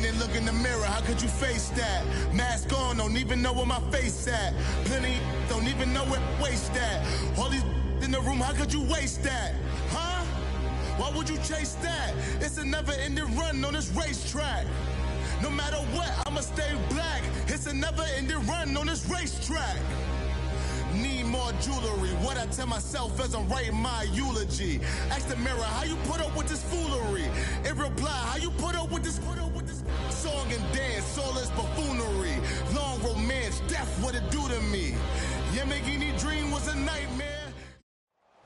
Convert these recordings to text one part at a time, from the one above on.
in and look in the mirror, how could you face that? Mask on, don't even know where my face at. Plenty don't even know where waste at. All these in the room, how could you waste that? Huh? Why would you chase that? It's a never-ending run on this racetrack. No matter what, I'ma stay black. It's a never-ending run on this racetrack. Need more jewelry. What I tell myself as I'm writing my eulogy. Ask the mirror, how you put up with this foolery? It reply, how you put up with this song and dance, all this buffoonery. Long romance, death, what it do to me? Yeah, making me dream was a nightmare.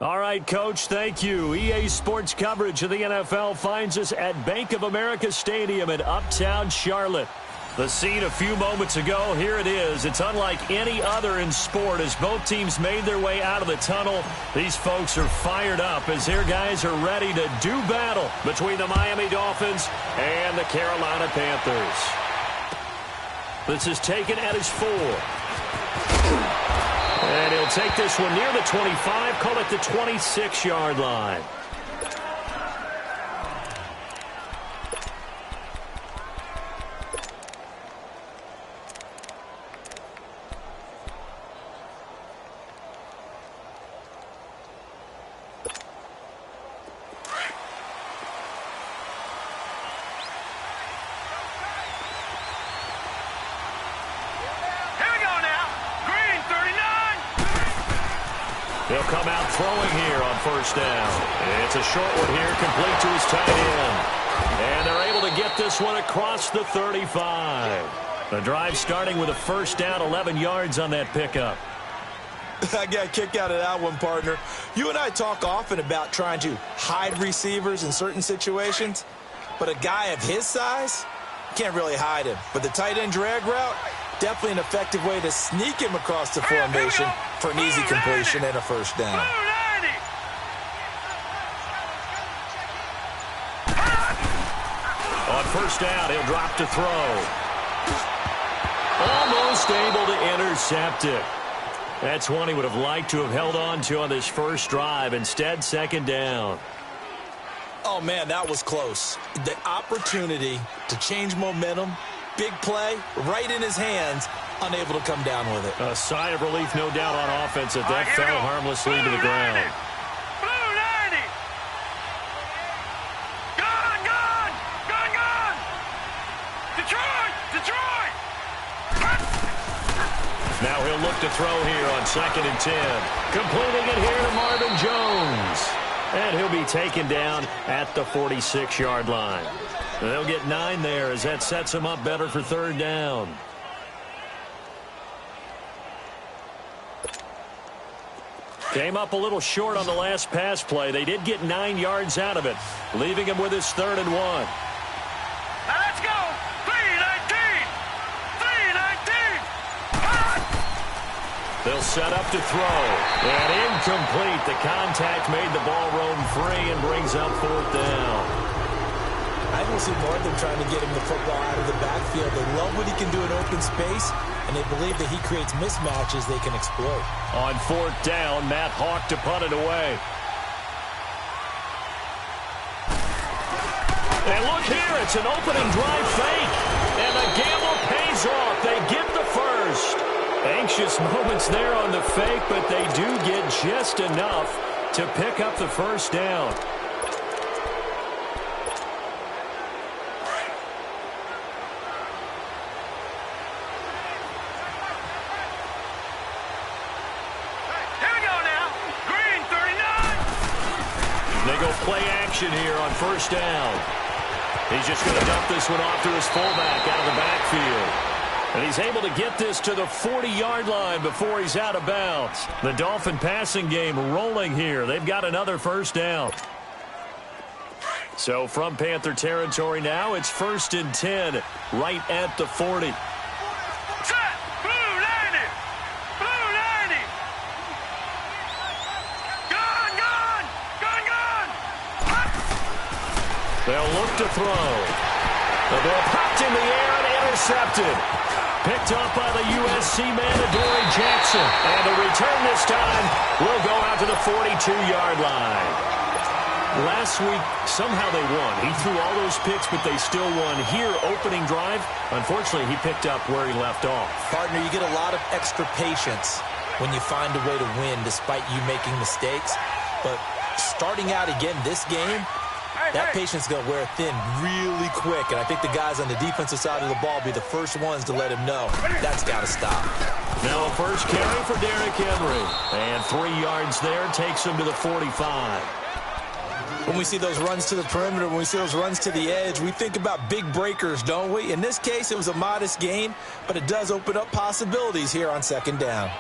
All right, Coach, thank you. EA Sports coverage of the NFL finds us at Bank of America Stadium in Uptown Charlotte. The scene a few moments ago, here it is. It's unlike any other in sport as both teams made their way out of the tunnel. These folks are fired up as their guys are ready to do battle between the Miami Dolphins and the Carolina Panthers. This is taken at his 4. And he'll take this one near the 25, call it the 26-yard line. He'll come out throwing here on first down. It's a short one here, complete to his tight end. And they're able to get this one across the 35. The drive starting with a first down, 11 yards on that pickup. I got a kick out of that one, partner. You and I talk often about trying to hide receivers in certain situations, but a guy of his size can't really hide him. But the tight end drag route, definitely an effective way to sneak him across the formation for an easy completion and a first down. On first down, he'll drop to throw. Almost able to intercept it. That's one he would have liked to have held on to on this first drive. Instead, second down. Oh, man, that was close. The opportunity to change momentum, big play, right in his hands, unable to come down with it. A sigh of relief, no doubt, on offense that fell harmlessly to the ground. Blue 90. Gone. Detroit. Now he'll look to throw here on 2nd and 10. Completing it here to Marvin Jones. And he'll be taken down at the 46-yard line. They'll get 9 there as that sets him up better for third down. Came up a little short on the last pass play. They did get 9 yards out of it, leaving him with his 3rd and 1. Now let's go. 3-19. They'll set up to throw. And incomplete. The contact made the ball roam free and brings up 4th down. I don't see more than trying to get him the football out of the backfield. They love what he can do in open space, and they believe that he creates mismatches they can exploit. On 4th down, Matt Hawk to punt it away. And look here, it's an opening drive fake. And the gamble pays off. They get the first. Anxious moments there on the fake, but they do get just enough to pick up the first down. Play action here on first down. He's just going to dump this one off to his fullback out of the backfield. And he's able to get this to the 40-yard line before he's out of bounds. The Dolphin passing game rolling here. They've got another first down. So from Panther territory now, it's 1st and 10 right at the 40. They'll look to throw. The ball popped in the air and intercepted. Picked up by the USC man, Adoree Jackson. And the return this time will go out to the 42-yard line. Last week, somehow they won. He threw all those picks, but they still won. Here, opening drive, unfortunately, he picked up where he left off. Partner, you get a lot of extra patience when you find a way to win despite you making mistakes. But starting out again this game, that patience is going to wear thin really quick. And I think the guys on the defensive side of the ball will be the first ones to let him know that's got to stop. Now a first carry for Derrick Henry. And 3 yards there takes him to the 45. When we see those runs to the perimeter, when we see those runs to the edge, we think about big breakers, don't we? In this case, it was a modest gain, but it does open up possibilities here on second down.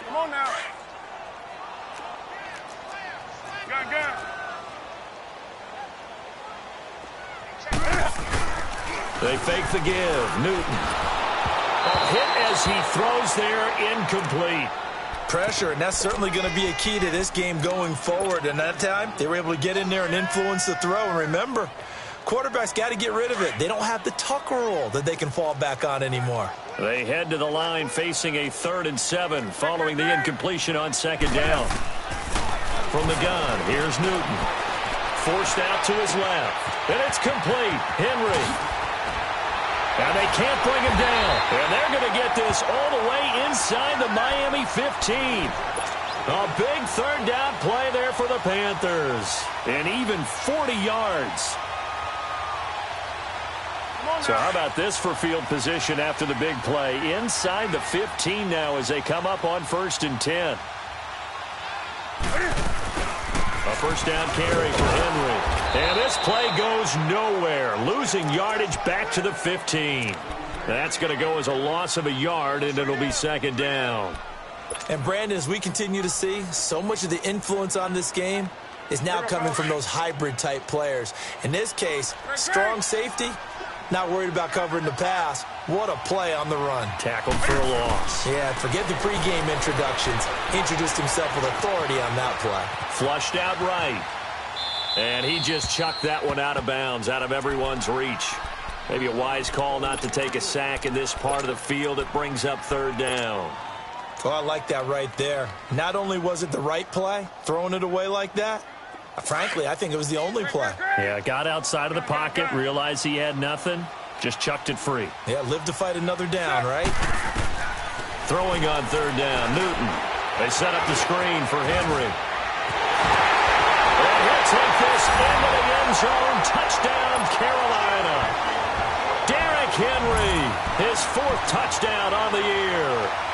Come on now. Gun. They fake the give. Newton. A hit as he throws there, incomplete. Pressure, and that's certainly going to be a key to this game going forward. And that time, they were able to get in there and influence the throw. And remember, quarterbacks got to get rid of it. They don't have the Tucker rule that they can fall back on anymore. They head to the line facing a 3rd and 7 following the incompletion on second down. From the gun, here's Newton. Forced out to his left. And it's complete. Henry. And they can't bring him down. And they're going to get this all the way inside the Miami 15. A big 3rd down play there for the Panthers. And even 40 yards. So how about this for field position after the big play? Inside the 15 now as they come up on 1st and 10. A first down carry for Henry. And this play goes nowhere. Losing yardage back to the 15. That's going to go as a loss of a yard, and it'll be 2nd down. And Brandon, as we continue to see, so much of the influence on this game is now coming from those hybrid-type players. In this case, strong safety, not worried about covering the pass. What a play on the run. Tackled for a loss. Yeah, forget the pregame introductions. Introduced himself with authority on that play. Flushed out right. And he just chucked that one out of bounds, out of everyone's reach. Maybe a wise call not to take a sack in this part of the field. It brings up 3rd down. Oh, I like that right there. Not only was it the right play, throwing it away like that, frankly, I think it was the only play. Yeah, got outside of the pocket, realized he had nothing, just chucked it free. Yeah, live to fight another down, right? Throwing on 3rd down, Newton. They set up the screen for Henry. And he'll take this into the end zone. Touchdown, Carolina. Derrick Henry, his 4th touchdown on the year.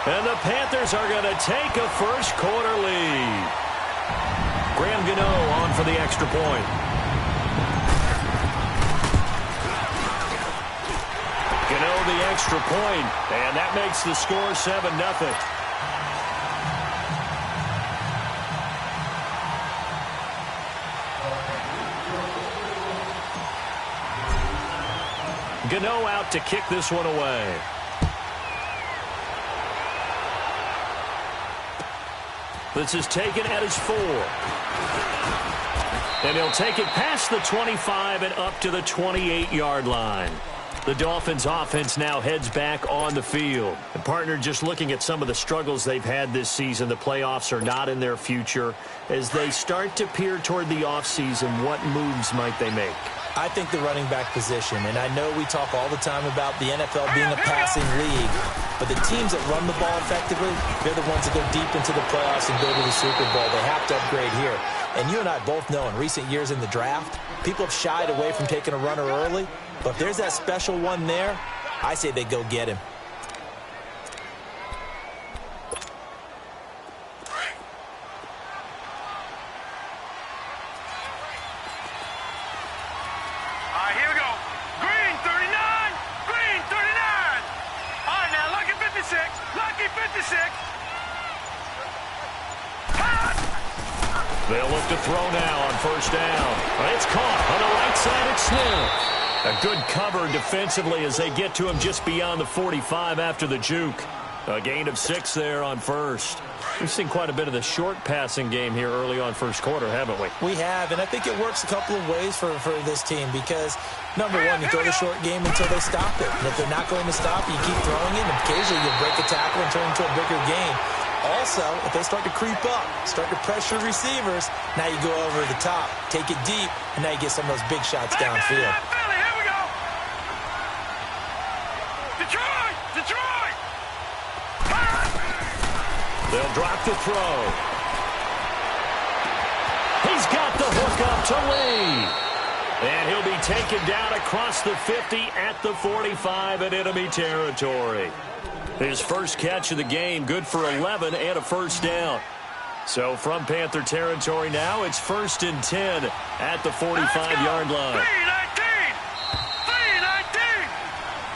And the Panthers are going to take a first-quarter lead. Graham Gano on for the extra point. Gano the extra point, and that makes the score 7-0. Gano out to kick this one away. This is taken at his 4. And he'll take it past the 25 and up to the 28-yard line. The Dolphins offense now heads back on the field. And partner, just looking at some of the struggles they've had this season, the playoffs are not in their future. As they start to peer toward the offseason, what moves might they make? I think the running back position, and I know we talk all the time about the NFL being a passing league, but the teams that run the ball effectively, they're the ones that go deep into the playoffs and go to the Super Bowl. They have to upgrade here. And you and I both know in recent years in the draft, people have shied away from taking a runner early, but if there's that special one there, I say they go get him. They'll look to throw now on 1st down. It's caught on the right side at Smith. A good cover defensively as they get to him just beyond the 45 after the juke. A gain of 6 there on 1st. We've seen quite a bit of the short passing game here early on 1st quarter, haven't we? We have, and I think it works a couple of ways for this team because, number one, you throw the short game until they stop it. And if they're not going to stop it, you keep throwing it, and occasionally you'll break a tackle and turn into a bigger gain. Also, if they start to creep up, start to pressure receivers, now you go over the top, take it deep, and now you get some of those big shots downfield. Here we go. Detroit! They'll drop the throw. He's got the hook up to Lee. And he'll be taken down across the 50 at the 45 in enemy territory. His first catch of the game, good for 11 and a first down. So from Panther territory now, it's 1st and 10 at the 45-yard line. 3-19.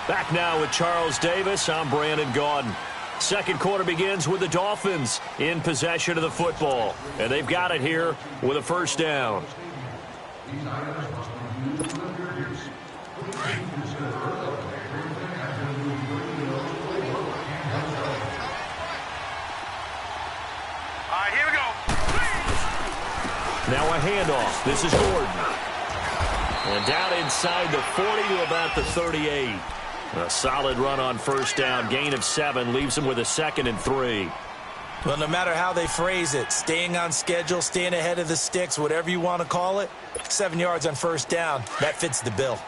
Back now with Charles Davis. I'm Brandon Gaudin. Second quarter begins with the Dolphins in possession of the football. And they've got it here with a first down. Here we go. Now a handoff. This is Gordon. And down inside the 40 to about the 38. A solid run on first down. Gain of 7 leaves them with a 2nd and 3. Well, no matter how they phrase it, staying on schedule, staying ahead of the sticks, whatever you want to call it, 7 yards on first down, that fits the bill.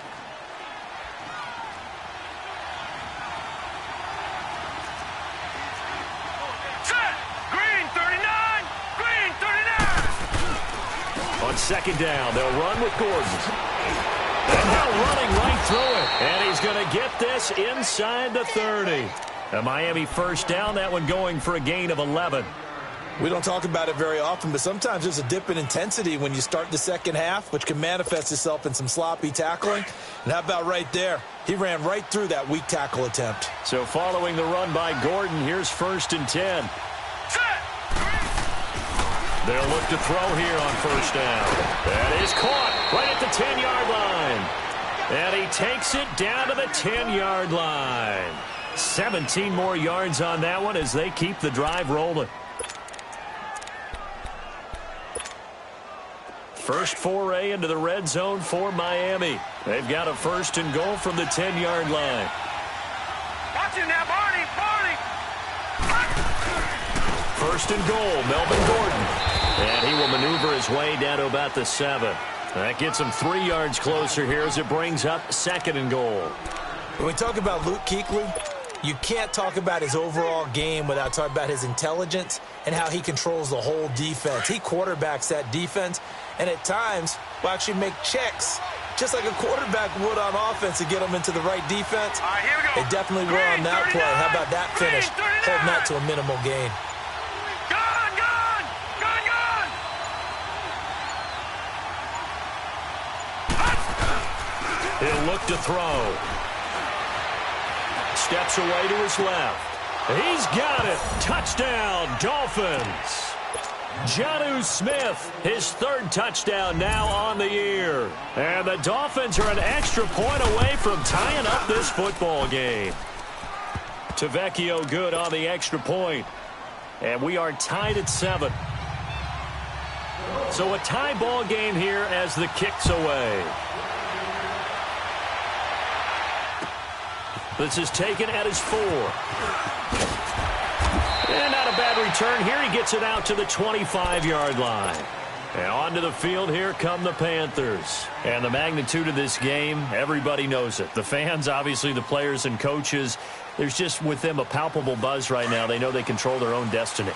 On second down, they'll run with Gordon. And now running right through it. And he's going to get this inside the 30. A Miami first down, that one going for a gain of 11. We don't talk about it very often, but sometimes there's a dip in intensity when you start the second half, which can manifest itself in some sloppy tackling. And how about right there? He ran right through that weak tackle attempt. So following the run by Gordon, here's 1st and 10. They'll look to throw here on first down. That is caught right at the 10-yard line. And he takes it down to the 10-yard line. 17 more yards on that one as they keep the drive rolling. First foray into the red zone for Miami. They've got a 1st and goal from the 10-yard line. Watch it now, Barney. 1st and goal, Melvin Gordon. And he will maneuver his way down to about the 7. That gets him 3 yards closer here as it brings up 2nd and goal. When we talk about Luke Kuechly, you can't talk about his overall game without talking about his intelligence and how he controls the whole defense. He quarterbacks that defense, and at times will actually make checks, just like a quarterback would on offense to get them into the right defense. Here we go. They definitely were on that play. How about that finish? Holding that to a minimal gain. He'll look to throw. Steps away to his left. He's got it. Touchdown, Dolphins. Jonnu Smith, his 3rd touchdown now on the year. And the Dolphins are an extra point away from tying up this football game. Tavecchio good on the extra point. And we are tied at 7. So a tie ball game here as the kick's away. This is taken at his 4. And not a bad return here. He gets it out to the 25-yard line. And onto the field, here come the Panthers. And the magnitude of this game, everybody knows it. The fans, obviously the players and coaches, there's just with them a palpable buzz right now. They know they control their own destiny.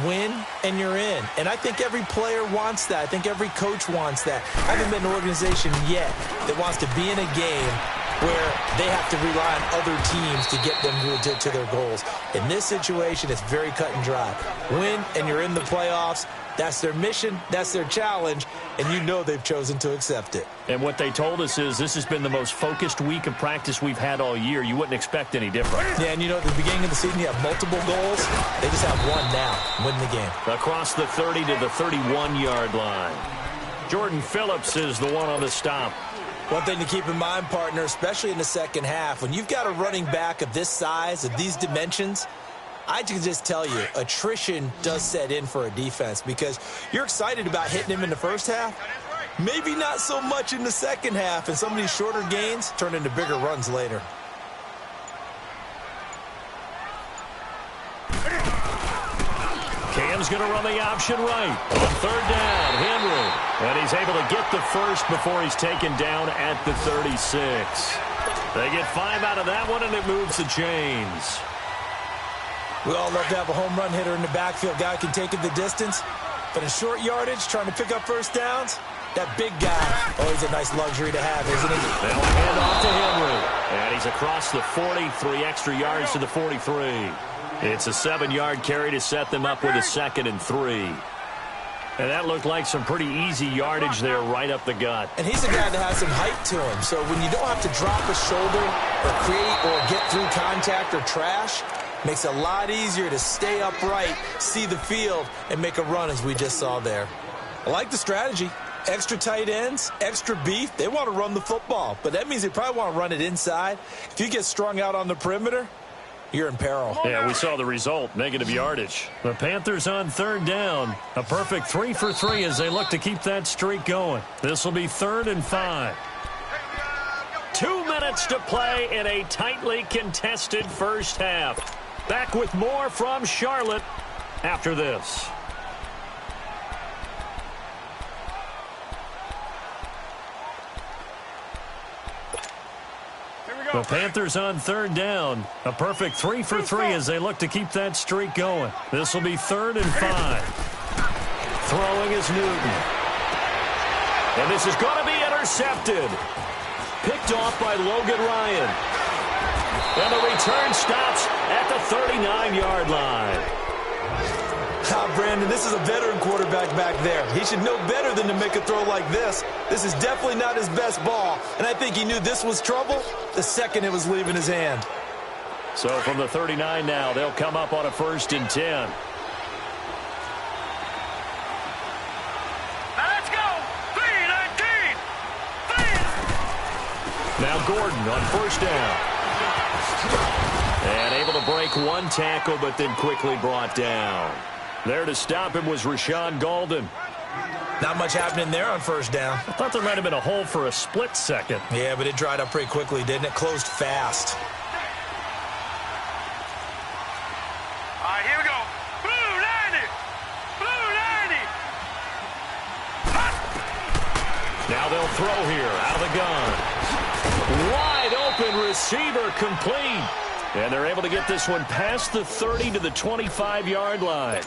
Win and you're in. And I think every player wants that. I think every coach wants that. I haven't been an organization yet that wants to be in a game where they have to rely on other teams to get them to their goals. In this situation, it's very cut and dry. Win, and you're in the playoffs. That's their mission. That's their challenge. And you know they've chosen to accept it. And what they told us is this has been the most focused week of practice we've had all year. You wouldn't expect any different. Yeah, and you know, at the beginning of the season, you have multiple goals. They just have one now, win the game. Across the 30 to the 31-yard line. Jordan Phillips is the one on the stop. One thing to keep in mind, partner, especially in the second half, when you've got a running back of this size, of these dimensions, I can just tell you, attrition does set in for a defense because you're excited about hitting him in the first half. Maybe not so much in the second half, and some of these shorter gains turn into bigger runs later. going to run the option right. On third down, Henry. And he's able to get the first before he's taken down at the 36. They get 5 out of that one, and it moves the chains. We all love to have a home run hitter in the backfield. Guy can take it the distance. But in short yardage, trying to pick up first downs, that big guy, always a nice luxury to have, isn't he? They'll hand off to Henry. And he's across the 40, 3 extra yards to the 43. It's a 7-yard carry to set them up with a 2nd and 3. And that looked like some pretty easy yardage there right up the gut. And he's a guy that has some height to him. So when you don't have to drop a shoulder or create or get through contact or trash, makes it a lot easier to stay upright, see the field, and make a run as we just saw there. I like the strategy. Extra tight ends, extra beef. They want to run the football, but that means they probably want to run it inside. If you get strung out on the perimeter, you're in peril. Yeah, we saw the result, negative yardage. The Panthers on third down. A perfect 3 for 3 as they look to keep that streak going. This will be 3rd and 5. 2 minutes to play in a tightly contested first half. Back with more from Charlotte after this. The Panthers on third down. A perfect 3 for 3 as they look to keep that streak going. This will be 3rd and 5. Throwing is Newton. And this is going to be intercepted. Picked off by Logan Ryan. And the return stops at the 39-yard line. Brandon, this is a veteran quarterback back there. He should know better than to make a throw like this. This is definitely not his best ball, and I think he knew this was trouble the second it was leaving his hand. So from the 39 now, they'll come up on a 1st and 10. Let's go! 3-19! Now Gordon on 1st down. And able to break 1 tackle, but then quickly brought down. There to stop him was Rashawn Golden. Not much happening there on 1st down. I thought there might have been a hole for a split second. Yeah, but it dried up pretty quickly, didn't it? Closed fast. All right, here we go. Blue 90! Blue 90! Now they'll throw here out of the gun. Wide open receiver complete. And they're able to get this one past the 30 to the 25-yard line.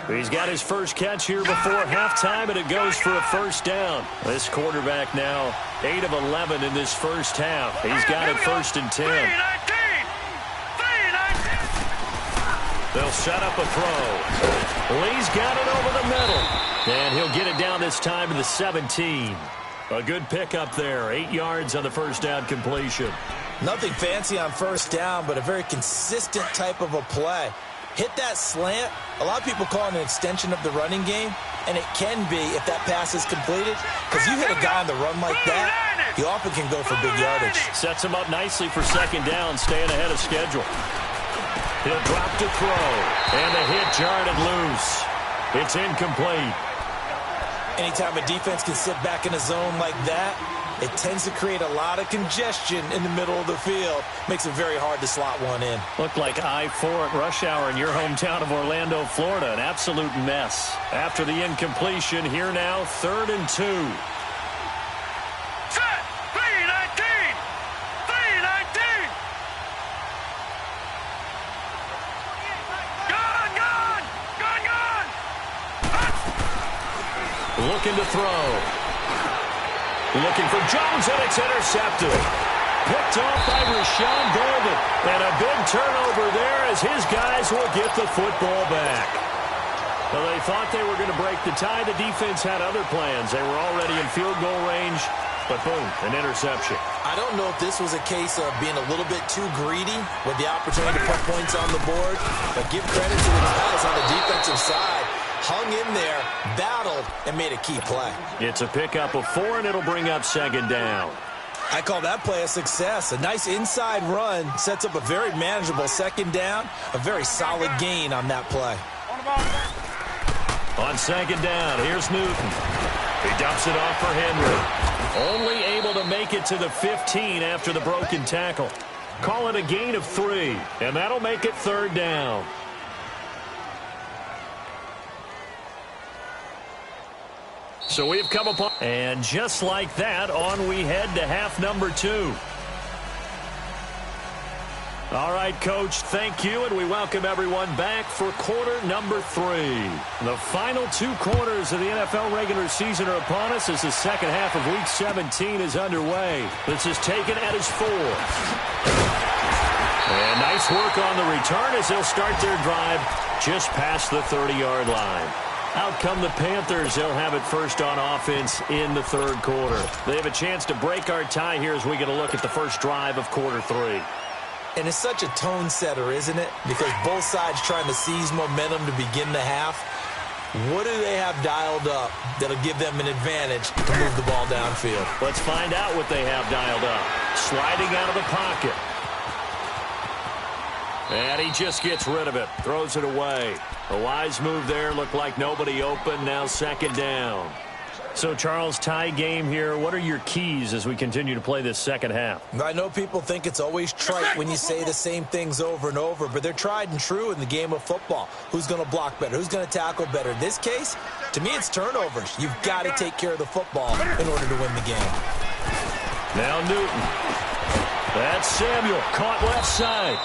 He's got his first catch here before halftime, and it goes for a 1st down. This quarterback now 8 of 11 in this first half. He's got it 1st and 10. 3-19! They'll set up a throw. Lee's got it over the middle. And he'll get it down this time to the 17. A good pickup there. 8 yards on the 1st down completion. Nothing fancy on 1st down, but a very consistent type of a play. Hit that slant. A lot of people call it an extension of the running game, and it can be if that pass is completed, because you hit a guy on the run like that, he often can go for big yardage. Sets him up nicely for 2nd down, staying ahead of schedule. He'll drop to throw, and the hit jarred it loose. It's incomplete. Anytime a defense can sit back in a zone like that, it tends to create a lot of congestion in the middle of the field. Makes it very hard to slot one in. Looked like I-4 at rush hour in your hometown of Orlando, Florida. An absolute mess. After the incompletion, here now, 3rd and 2. Set! 3-19! 3-19! Gone! Gone! Gone! Gone! Looking to throw. Looking for Jones, and it's intercepted. Picked off by Rashawn Golden. And a big turnover there as his guys will get the football back. Well, they thought they were going to break the tie. The defense had other plans. They were already in field goal range, but boom, an interception. I don't know if this was a case of being a little bit too greedy with the opportunity to put points on the board, but give credit to the guys on the defensive side. Hung in there, battled, and made a key play. It's a pickup of 4, and it'll bring up 2nd down. I call that play a success. A nice inside run sets up a very manageable 2nd down. A very solid gain on that play. On 2nd down, here's Newton. He dumps it off for Henry. Only able to make it to the 15 after the broken tackle. Call it a gain of 3, and that'll make it 3rd down. So we've come upon, and just like that, on we head to half number 2. All right, Coach, thank you, and we welcome everyone back for quarter number 3. The final 2 quarters of the NFL regular season are upon us as the second half of Week 17 is underway. This is taken at his 4th. And nice work on the return as they'll start their drive just past the 30-yard line. Out come the Panthers. They'll have it first on offense in the 3rd quarter. They have a chance to break our tie here as we get a look at the first drive of quarter 3. And it's such a tone setter, isn't it? Because both sides trying to seize momentum to begin the half. What do they have dialed up that'll give them an advantage to move the ball downfield? Let's find out what they have dialed up. Sliding out of the pocket. And he just gets rid of it. Throws it away. A wise move there. Looked like nobody open. Now 2nd down. So, Charles, tie game here. What are your keys as we continue to play this second half? I know people think it's always trite when you say the same things over and over, but they're tried and true in the game of football. Who's going to block better? Who's going to tackle better? In this case, to me, it's turnovers. You've got to take care of the football in order to win the game. Now Newton. That's Samuel. Caught left side.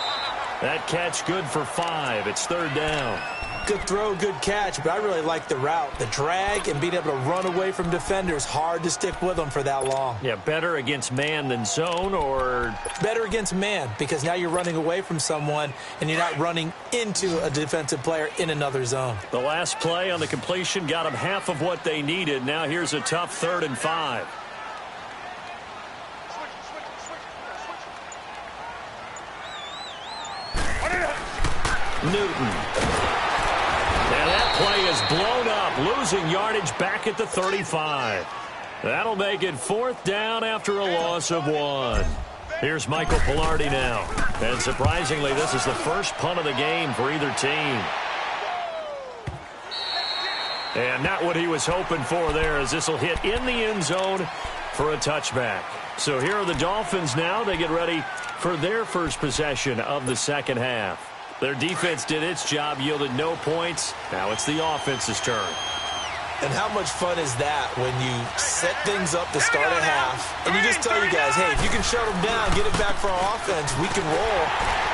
That catch good for 5. It's 3rd down. Good throw, good catch, but I really like the route. The drag and being able to run away from defenders, hard to stick with them for that long. Yeah, better against man than zone, or? Better against man, because now you're running away from someone and you're not running into a defensive player in another zone. The last play on the completion got them half of what they needed. Now here's a tough 3rd and 5. Newton. And that play is blown up, losing yardage back at the 35. That'll make it 4th down after a loss of 1. Here's Michael Palardy now. And surprisingly, this is the first punt of the game for either team. And not what he was hoping for there, as this will hit in the end zone for a touchback. So here are the Dolphins now. They get ready for their first possession of the second half. Their defense did its job, yielded no points. Now it's the offense's turn. And how much fun is that when you set things up to start a half, and you just tell you guys, hey, if you can shut them down, get it back for our offense, we can roll.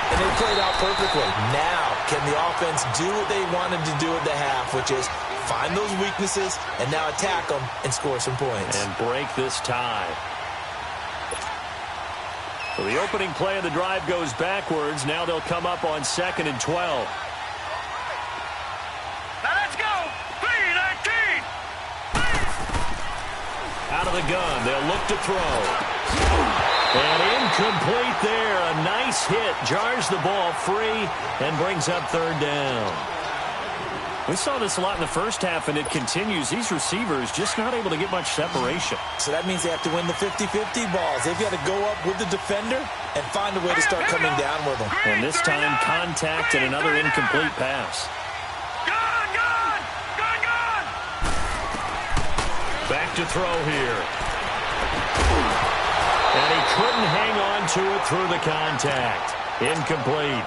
And they played out perfectly. Now, can the offense do what they wanted to do at the half, which is find those weaknesses and now attack them and score some points. And break this tie. So the opening play of the drive goes backwards. Now they'll come up on 2nd and 12. Now let's go. 3-19. Out of the gun. They'll look to throw. And incomplete there. A nice hit. Jars the ball free and brings up 3rd down. We saw this a lot in the first half, and it continues. These receivers just not able to get much separation. So that means they have to win the 50-50 balls. They've got to go up with the defender and find a way to start coming down with them. And this time, contact and another incomplete pass. Gone, gone, gone, gone. Back to throw here. And he couldn't hang on to it through the contact. Incomplete.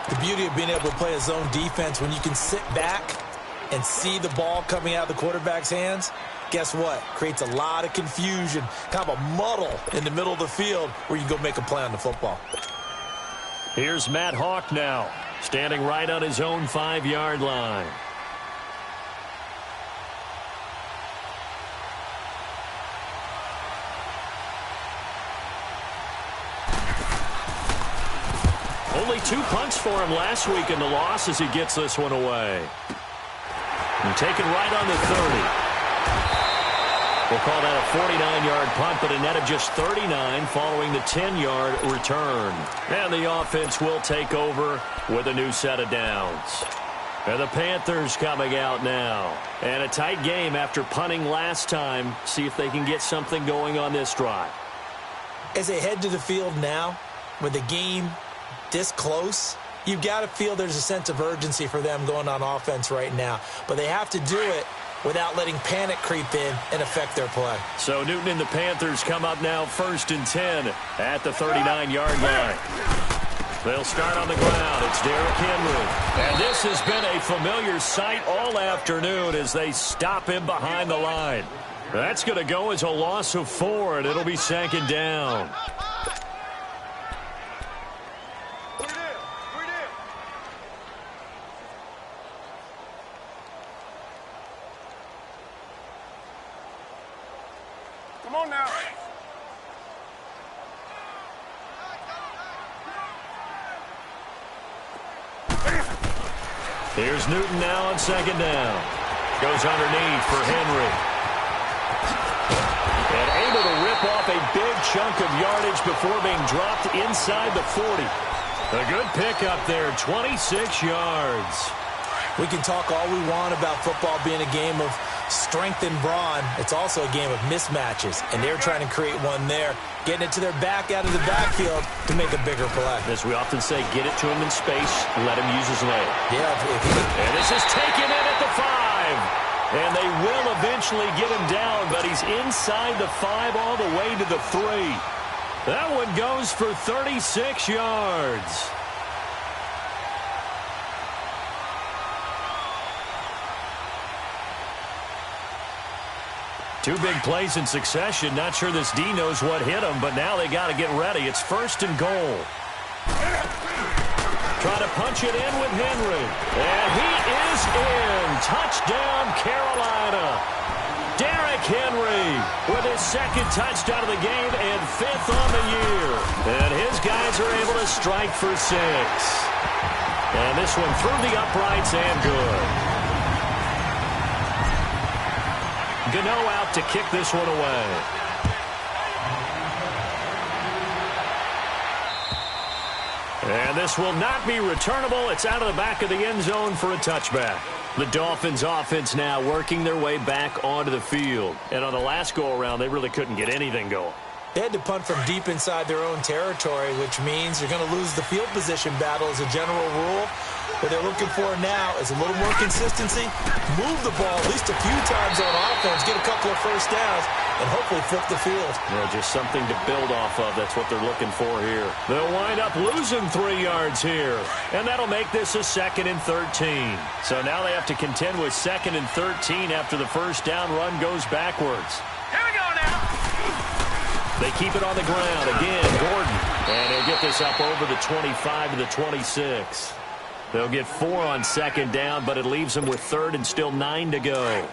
The beauty of being able to play a zone defense when you can sit back and see the ball coming out of the quarterback's hands, guess what? Creates a lot of confusion, kind of a muddle in the middle of the field where you can go make a play on the football. Here's Matt Hawk now, standing right on his own 5-yard line. Only 2 punts for him last week in the loss as he gets this one away. And taken right on the 30. We'll call that a 49-yard punt, but a net of just 39 following the 10-yard return. And the offense will take over with a new set of downs. And the Panthers coming out now. And a tight game after punting last time. See if they can get something going on this drive. As they head to the field now, with the game this close, you've got to feel there's a sense of urgency for them going on offense right now. But they have to do it without letting panic creep in and affect their play. So Newton and the Panthers come up now 1st and 10 at the 39-yard line. They'll start on the ground. It's Derrick Henry. And this has been a familiar sight all afternoon as they stop him behind the line. That's going to go as a loss of 4, and it'll be 2nd down. Come on now. Here's Newton now on 2nd down. Goes underneath for Henry. And able to rip off a big chunk of yardage before being dropped inside the 40. A good pickup there, 26 yards. We can talk all we want about football being a game of strength and brawn. It's also a game of mismatches, and they're trying to create one there, getting it to their back out of the backfield to make a bigger play. As we often say, get it to him in space, let him use his leg. Yeah. And this is taken in at the 5. And they will eventually get him down, but he's inside the 5 all the way to the 3. That one goes for 36 yards. Two big plays in succession. Not sure this D knows what hit him, but now they got to get ready. It's 1st and goal. Trying to punch it in with Henry. And he is in. Touchdown, Carolina. Derrick Henry with his 2nd touchdown of the game and 5th on the year. And his guys are able to strike for 6. And this one through the uprights and good. Gano out to kick this one away. And this will not be returnable. It's out of the back of the end zone for a touchback. The Dolphins offense now working their way back onto the field. And on the last go-around, they really couldn't get anything going. They had to punt from deep inside their own territory, which means you're going to lose the field position battle as a general rule. What they're looking for now is a little more consistency, move the ball at least a few times on offense, get a couple of first downs, and hopefully flip the field. Yeah, just something to build off of. That's what they're looking for here. They'll wind up losing 3 yards here, and that'll make this a 2nd and 13. So now they have to contend with 2nd and 13 after the first down run goes backwards. Here we go now. They keep it on the ground. Again, Gordon. And he'll get this up over the 25 to the 26. They'll get 4 on 2nd down, but it leaves them with 3rd and still 9 to go.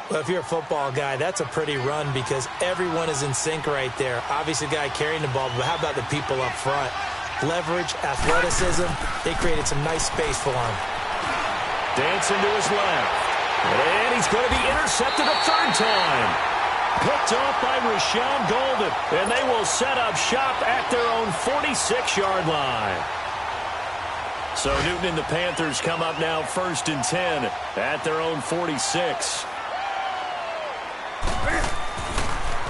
Well, if you're a football guy, that's a pretty run because everyone is in sync right there. Obviously, the guy carrying the ball, but how about the people up front? Leverage, athleticism, they created some nice space for him. Dancing to his left. And he's going to be intercepted a 3rd time. Picked off by Rashawn Golden. And they will set up shop at their own 46-yard line. So Newton and the Panthers come up now 1st and 10 at their own 46.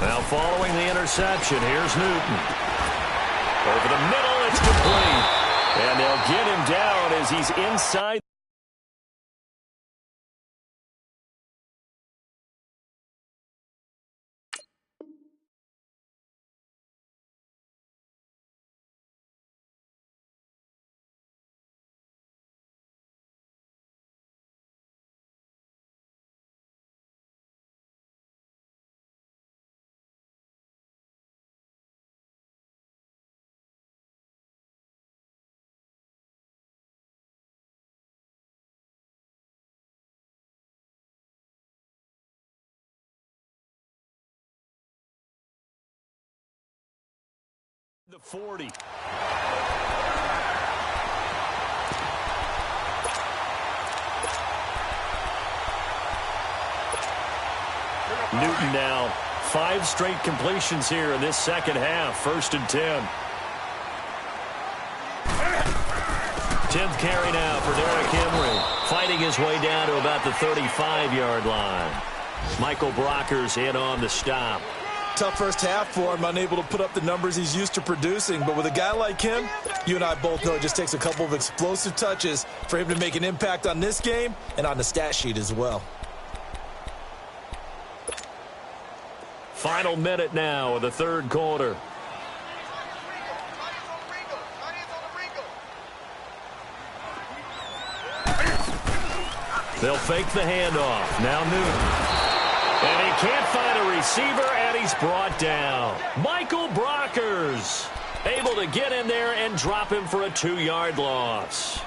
Now following the interception, here's Newton. Over the middle, it's complete. And they'll get him down as he's inside. The 40. Newton now 5 straight completions here in this second half. 1st and 10. 10th carry now for Derrick Henry. Fighting his way down to about the 35-yard line. Michael Brockers in on the stop. Tough first half for him, unable to put up the numbers he's used to producing. But with a guy like him, you and I both know it just takes a couple of explosive touches for him to make an impact on this game and on the stat sheet as well. Final minute now of the 3rd quarter. They'll fake the handoff. Now Newton. And he can't find a receiver, and he's brought down. Michael Brockers able to get in there and drop him for a 2-yard loss.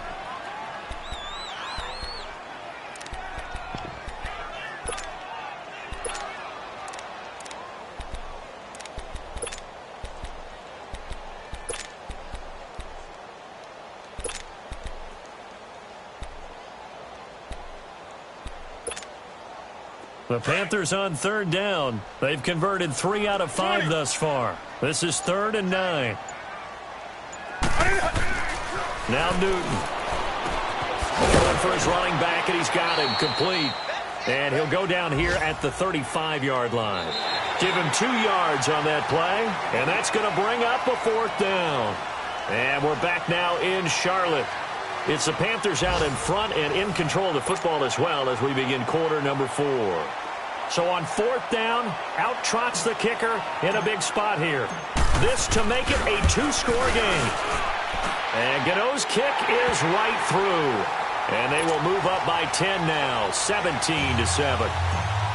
The Panthers on 3rd down. They've converted 3 out of 5 thus far. This is 3rd and 9. Now Newton. Going for his running back, and he's got him complete. And he'll go down here at the 35-yard line. Give him 2 yards on that play, and that's going to bring up a 4th down. And we're back now in Charlotte. It's the Panthers out in front and in control of the football as well as we begin quarter number 4. So on 4th down, out trots the kicker in a big spot here. This to make it a 2-score game. And Gano's kick is right through. And they will move up by 10 now, 17-7.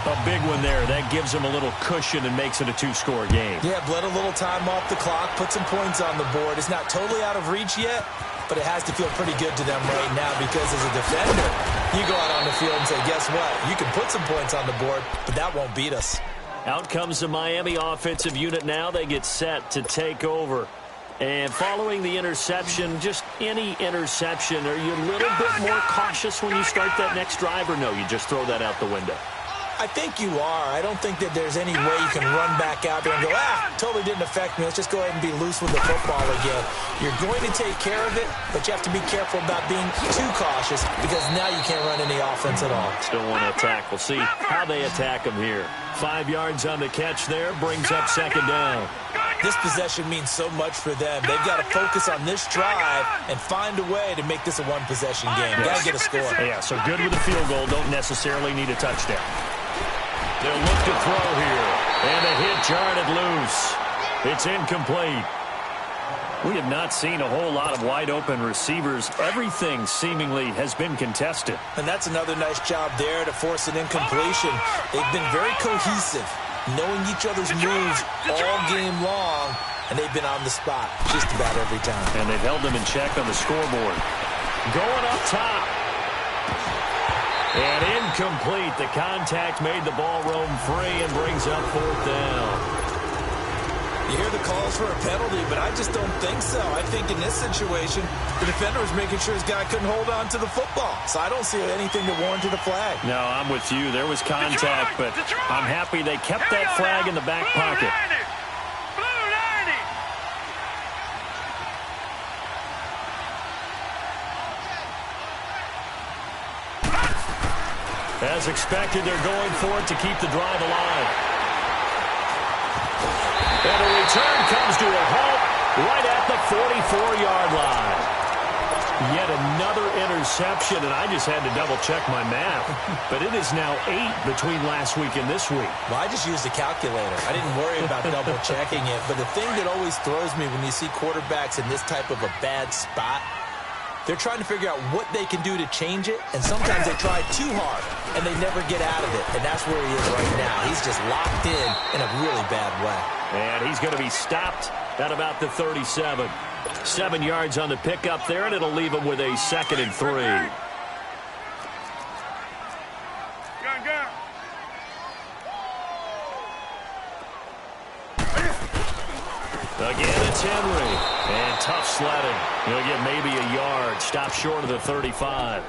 A big one there. That gives them a little cushion and makes it a 2-score game. Yeah, bled a little time off the clock, put some points on the board. It's not totally out of reach yet, but it has to feel pretty good to them right now because as a defender, you go out on the field and say, guess what? You can put some points on the board, but that won't beat us. Out comes the Miami offensive unit now. They get set to take over. And following the interception, just any interception, are you a little bit more cautious when you start that next drive, or no, you just throw that out the window? I think you are. I don't think that there's any way you can run back out there and go, totally didn't affect me. Let's just go ahead and be loose with the football again. You're going to take care of it, but you have to be careful about being too cautious because now you can't run any offense at all. Still want to attack. We'll see how they attack them here. 5 yards on the catch there, brings up 2nd down. This possession means so much for them. They've got to focus on this drive and find a way to make this a one-possession game. Got to get a score. Yeah, so good with a field goal. Don't necessarily need a touchdown. They'll look to throw here. And a hit jarred it loose. It's incomplete. We have not seen a whole lot of wide-open receivers. Everything seemingly has been contested. And that's another nice job there to force an incompletion. They've been very cohesive, knowing each other's moves all game long, and they've been on the spot just about every time. And they've held them in check on the scoreboard. Going up top. And incomplete. The contact made the ball roam free and brings up 4th down. You hear the calls for a penalty, but I just don't think so. I think in this situation, the defender was making sure his guy couldn't hold on to the football. So I don't see anything that warranted a flag. No, I'm with you. There was contact, but I'm happy they kept that flag in the back pocket. As expected, they're going for it to keep the drive alive. And a return comes to a halt right at the 44-yard line. Yet another interception, and I just had to double-check my math. But it is now 8 between last week and this week. Well, I just used a calculator. I didn't worry about double-checking it. But the thing that always throws me when you see quarterbacks in this type of a bad spot, they're trying to figure out what they can do to change it, and sometimes they try too hard, and they never get out of it. And that's where he is right now. He's just locked in a really bad way. And he's going to be stopped at about the 37. 7 yards on the pickup there, and it'll leave him with a 2nd and 3. Again, it's Henry. And tough sledding. He'll get maybe a yard. Stop short of the 35.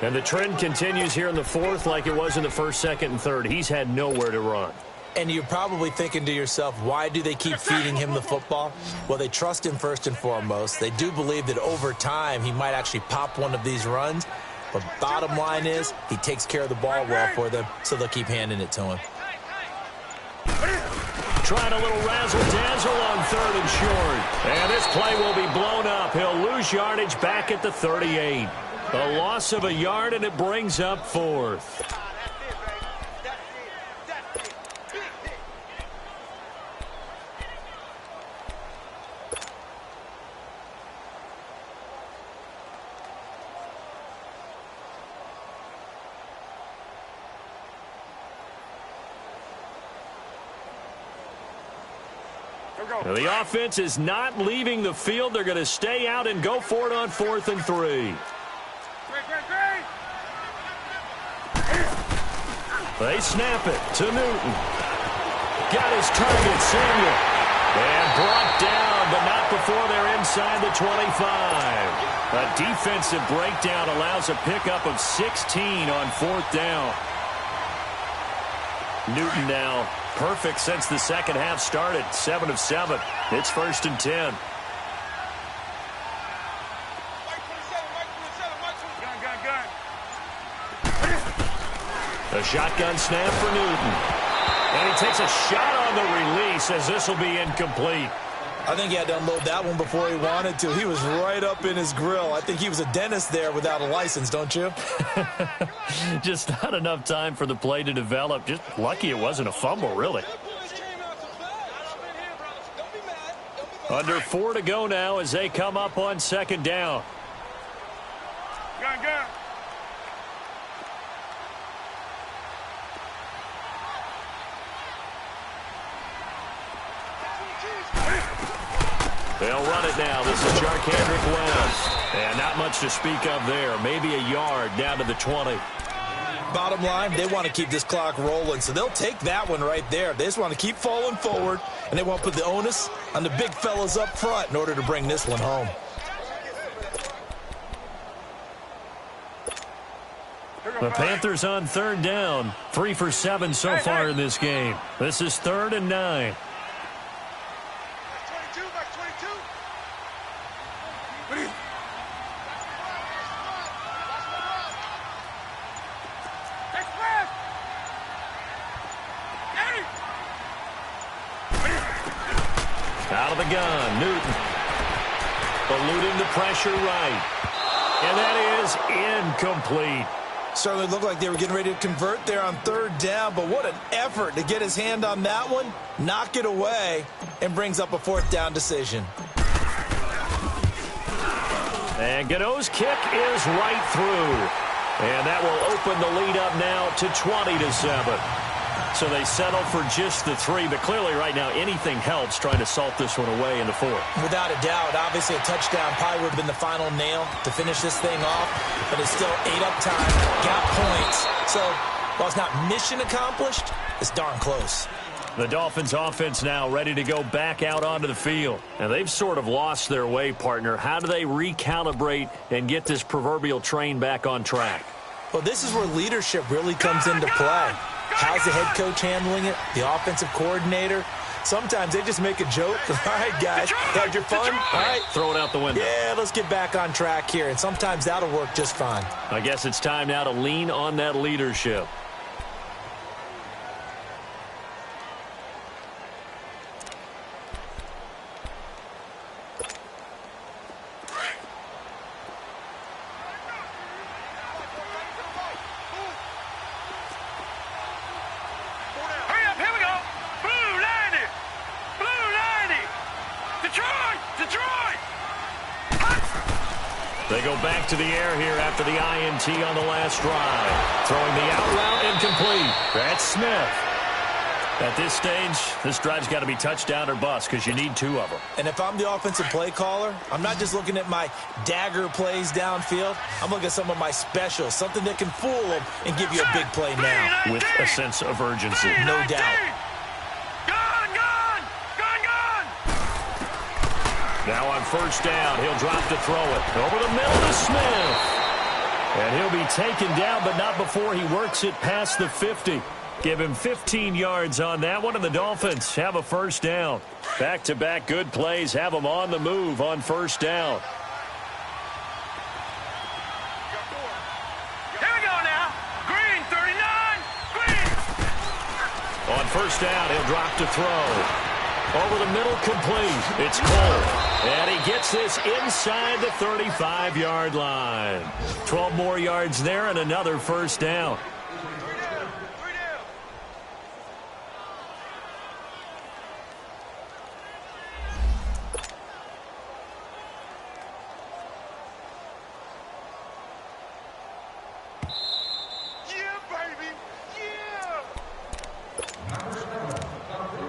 And the trend continues here in the 4th like it was in the 1st, 2nd, and 3rd. He's had nowhere to run. And you're probably thinking to yourself, why do they keep feeding him the football? Well, they trust him first and foremost. They do believe that over time he might actually pop one of these runs. But bottom line is he takes care of the ball well for them, so they'll keep handing it to him. Trying a little razzle-dazzle on 3rd and short. And this play will be blown up. He'll lose yardage back at the 38. A loss of a yard, and it brings up 4th. The offense is not leaving the field. They're going to stay out and go for it on 4th and 3. They snap it to Newton. Got his target, Samuel. And brought down, but not before they're inside the 25. A defensive breakdown allows a pickup of 16 on 4th down. Newton now perfect since the second half started. 7 of 7. It's 1st and 10. A shotgun snap for Newton. And he takes a shot on the release as this will be incomplete. I think he had to unload that one before he wanted to. He was right up in his grill. I think he was a dentist there without a license, don't you? Just not enough time for the play to develop. Just lucky it wasn't a fumble, really. Under 4 to go now as they come up on 2nd down. Gun. They'll run it now. This is Jarkandrick West. And not much to speak of there. Maybe a yard down to the 20. Bottom line, they want to keep this clock rolling, so they'll take that one right there. They just want to keep falling forward, and they want to put the onus on the big fellas up front in order to bring this one home. The Panthers on 3rd down. 3 for 7 so far in this game. This is 3rd and 9. Out of the gun, Newton. Eluding the pressure right. And that is incomplete. Certainly looked like they were getting ready to convert there on 3rd down, but what an effort to get his hand on that one, knock it away, and brings up a 4th down decision. And Gano's kick is right through. And that will open the lead up now to 20-7. So they settle for just the 3, but clearly right now anything helps trying to salt this one away in the 4th. Without a doubt, obviously a touchdown probably would have been the final nail to finish this thing off, but it's still 8 up time, got points. So while it's not mission accomplished, it's darn close. The Dolphins offense now ready to go back out onto the field. And they've sort of lost their way, partner. How do they recalibrate and get this proverbial train back on track? Well, this is where leadership really comes into play. How's the head coach handling it? The offensive coordinator? Sometimes they just make a joke. All right, guys, had your fun? All right. Throw it out the window. Yeah, let's get back on track here. And sometimes that'll work just fine. I guess it's time now to lean on that leadership. They go back to the air here after the INT on the last drive. Throwing the out route incomplete. That's Smith. At this stage, this drive's got to be touchdown or bust because you need 2 of them. And if I'm the offensive play caller, I'm not just looking at my dagger plays downfield. I'm looking at some of my specials, something that can fool them and give you a big play now. With a sense of urgency. No doubt. Now on 1st down, he'll drop to throw it. Over the middle to Smith. And he'll be taken down, but not before he works it past the 50. Give him 15 yards on that one, and the Dolphins have a 1st down. Back-to-back good plays have them on the move on 1st down. Here we go now. Green, 39. Green. On 1st down, he'll drop to throw. Over the middle, complete. It's Cole. And he gets this inside the 35-yard line. 12 more yards there and another 1st down.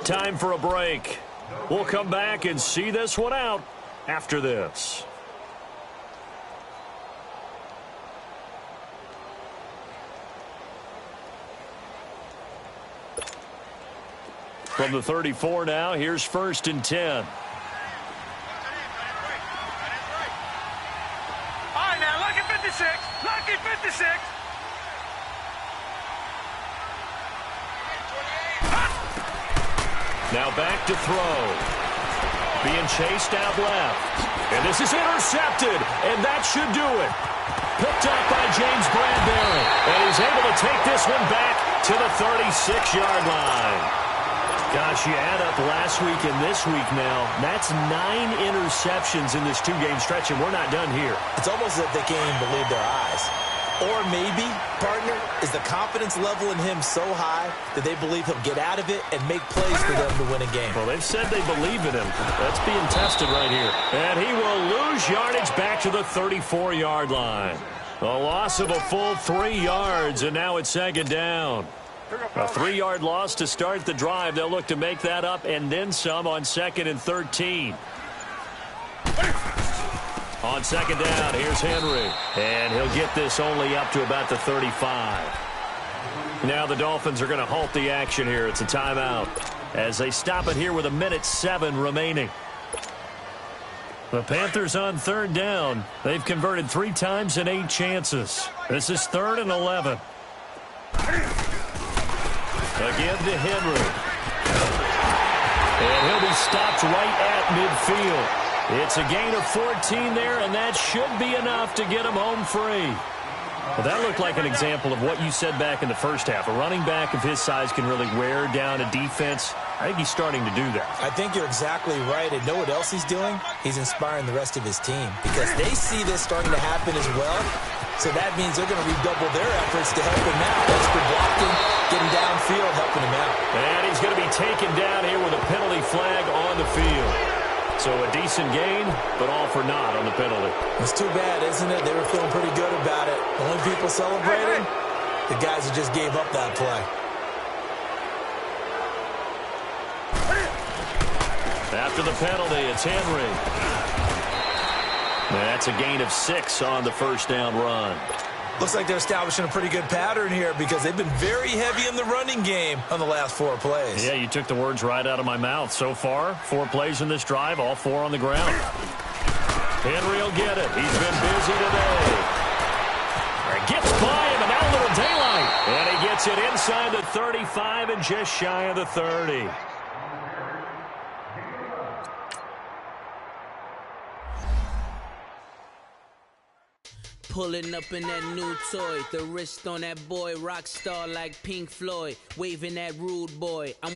Time for a break. We'll come back and see this one out after this. From the 34 now, here's 1st and 10. All right, now, lucky 56. Lucky 56. Now back to throw. Being chased out left. And this is intercepted, and that should do it. Picked up by James Bradbury. And he's able to take this one back to the 36-yard line. Gosh, you add up last week and this week now. That's 9 interceptions in this 2-game stretch, and we're not done here. It's almost as if they can't even believe their eyes. Or maybe, partner, is the confidence level in him so high that they believe he'll get out of it and make plays for them to win a game. Well, they've said they believe in him. That's being tested right here. And he will lose yardage back to the 34-yard line. A loss of a full 3 yards, and now it's 2nd down. A 3-yard loss to start the drive. They'll look to make that up and then some on 2nd and 13. On 2nd down, here's Henry. And he'll get this only up to about the 35. Now the Dolphins are going to halt the action here. It's a timeout as they stop it here with 1:07 remaining. The Panthers on 3rd down. They've converted 3 times in 8 chances. This is 3rd and 11. Again to Henry. And he'll be stopped right at midfield. It's a gain of 14 there, and that should be enough to get him home free. Well, that looked like an example of what you said back in the first half. A running back of his size can really wear down a defense. I think he's starting to do that. I think you're exactly right. And know what else he's doing? He's inspiring the rest of his team because they see this starting to happen as well. So that means they're going to redouble their efforts to help him out. Extra blocking, getting downfield, helping him out. And he's going to be taken down here with a penalty flag on the field. So a decent gain, but all for naught on the penalty. It's too bad, isn't it? They were feeling pretty good about it. The only people celebrating, the guys who just gave up that play. After the penalty, it's Henry. That's a gain of 6 on the 1st down run. Looks like they're establishing a pretty good pattern here because they've been very heavy in the running game on the last 4 plays. Yeah, you took the words right out of my mouth. So far, 4 plays in this drive, all 4 on the ground. Henry will get it. He's been busy today. Gets by him, and now a little daylight. And he gets it inside the 35 and just shy of the 30. Pulling up in that new toy, the wrist on that boy, rock star like Pink Floyd, waving that rude boy. I'm